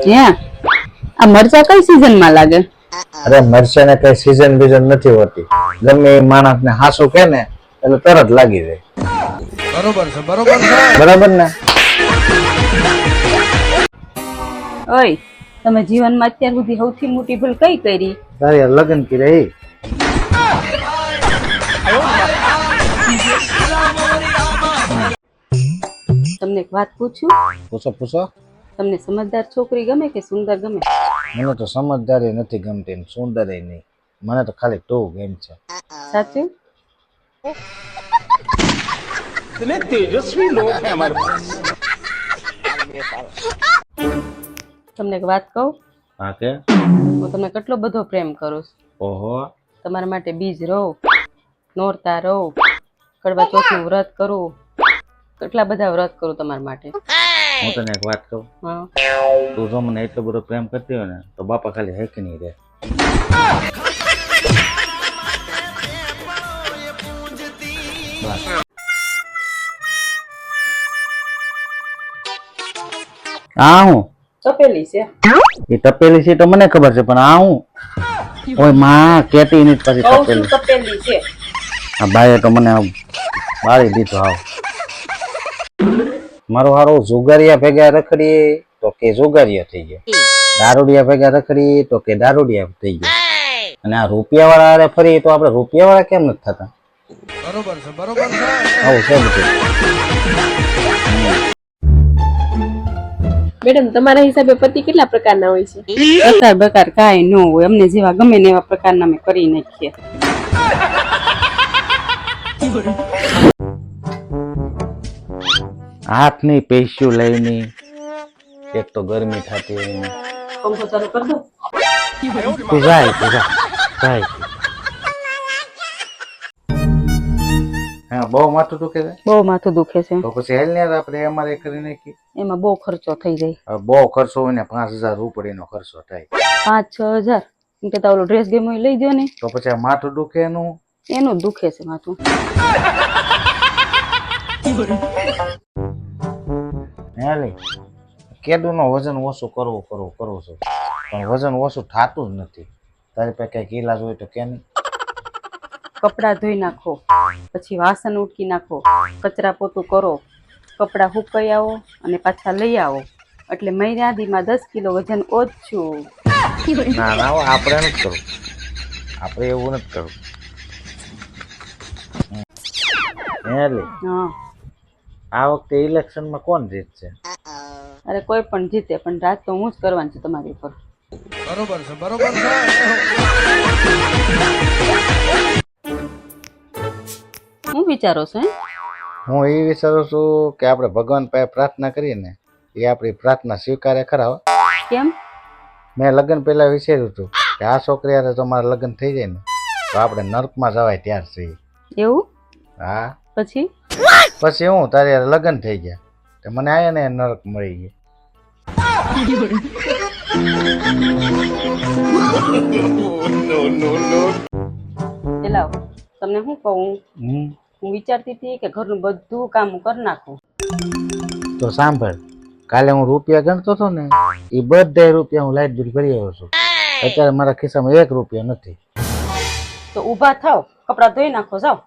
ત્યાં આ મરચા કઈ સીઝન માં લાગે? અરે મરચા ને કઈ સીઝન બીઝન નથી હોતી, ગમે એ માણસ ને હાસુ કે ને એટલે તરત લાગી જાય. બરોબર છે, બરોબર છે, બરાબર ને? ઓય, તમે જીવનમાં અત્યાર સુધી સૌથી મોટી ભૂલ કઈ કરી? તારી હારે લગ્ન કર્યા એ. તમને એક વાત પૂછું? પૂછો પૂછો. તમને સમજદાર છોકરી ગમે કે સુંદર ગમે? મને તો સમજદારી નથી ગમતી ને સુંદરી નહીં, મને તો ખાલી ટુ ગેમ છે. સાચું? इतने तेजस्वी लोग हैं हमारे पास। તમને એક વાત કહું? હા કે? હું તમને કેટલો બધો પ્રેમ કરું છું. ઓહો. તમારા માટે બીજ રહું, નોરતા રહું, કડવા ચોથનું વ્રત કરું, કેટલા બધા વ્રત કરું તમારા માટે. હું તને એક વાત કહું, હા, તું જો મને એટલો બધો પ્રેમ કરતી હોય ને તો બાપા ખાલી હેકી નહીં રહે. આ હું તપેલી છે. એ તપેલી છે તો મને ખબર છે, પણ આ હું ઓય માં કેતી ની પછી કહું છું તપેલી. તપેલી છે. આ બાઈએ તો મને બાળી દીધો. આવ મારો હારો જુગારિયા ભેગા રખડીએ તો કે જુગારિયા થઈ ગયા, દારૂડિયા ભેગા રખડીએ તો કે દારૂડિયા થઈ ગયા, અને આ રૂપિયા વાળા હારે ફરી તો આપણે રૂપિયા વાળા કેમ નથી થતા? બરોબર છે, બરોબર છે. આવું છે બધું. મેડમ, તમારા હિસાબે પતિ કેટલા પ્રકારના હોય છે? પ્રકાર કાંઈ ન હોય, અમને જેવા ગમે ને એવા પ્રકારના અમે કરી નાખીએ. હાથની પેસ્યું લઈને એક તો ગરમી થતી હોય ને. પંખો ચાલુ કરી દો. તું જાય જાય. હા, બહુ માથું દુખે છે. બહુ માથું દુખે છે. તો પછી હેલ ને આપણે અમારે કરી નાખી. એમાં બહુ ખર્ચો થઈ જાય. હવે બહુ ખર્ચો હોય ને 5000 રૂપિયાનો ખર્ચો થાય. 5-6 હજાર એમ કેતા ઓલો ડ્રેસ ગેમ લઈ દો ને. તો પછી આ માથું દુખે એનું. એનું દુખે છે માથું. હેલી કેદું નો વજન ઓછું કરવું છું, પણ વજન ઓછું થતું જ નથી. તારી પાસે કઈક ઈલાજ હોય તો કે નહીં? કપડા ધોઈ નાખો, પછી વાસણ ઉટકી નાખો, કચરા પોતું કરો, કપડા હુકાઈ આવો અને પાછા લઈ આવો, એટલે મહિનાદીમાં 10 કિલો વજન ઓછું. ના ના, આપણે નથી કરવું, આપણે એવું નથી કરવું. હેલી હા, આ વખતે ઇલેક્શનમાં કોણ જીતશે? અરે કોઈ પણ જીતે, પણ રાજ તો હું જ કરવાની છું તમારી ઉપર. બરોબર છે, બરોબર છે. હું વિચારો છો? હું એ વિચારું છું કે આપણે ભગવાન પાસે પ્રાર્થના કરીએ ને એ આપણી પ્રાર્થના સ્વીકારે ખરા હો. કેમ? મેં લગ્ન પહેલા વિચાર્યું હતું કે આ છોકરી હારે જો મારા લગ્ન થઈ જાય ને તો આપણે નર્કમાં જવાય ત્યાર છીએ. એવું? હા. પછી પછી હું તારી હારે લગ્ન થઈ ગયા તો મને આયા ને નર્ક મળી ગઈ. લાવ તમને શું કહું, હમ. હું વિચારતી હતી કે ઘરનું બધું કામ હું કરી નાખું. તો સાંભળ, કાલે હું રૂપિયા ગણતો હતો ને એ બધા રૂપિયા હું લાઈટ બિલ ભરી આવ્યો છું. અત્યારે મારા ખિસ્સામાં 1 રૂપિયો નથી. તો ઊભા થાવ, કપડા ધોઈ નાખો, જાઓ.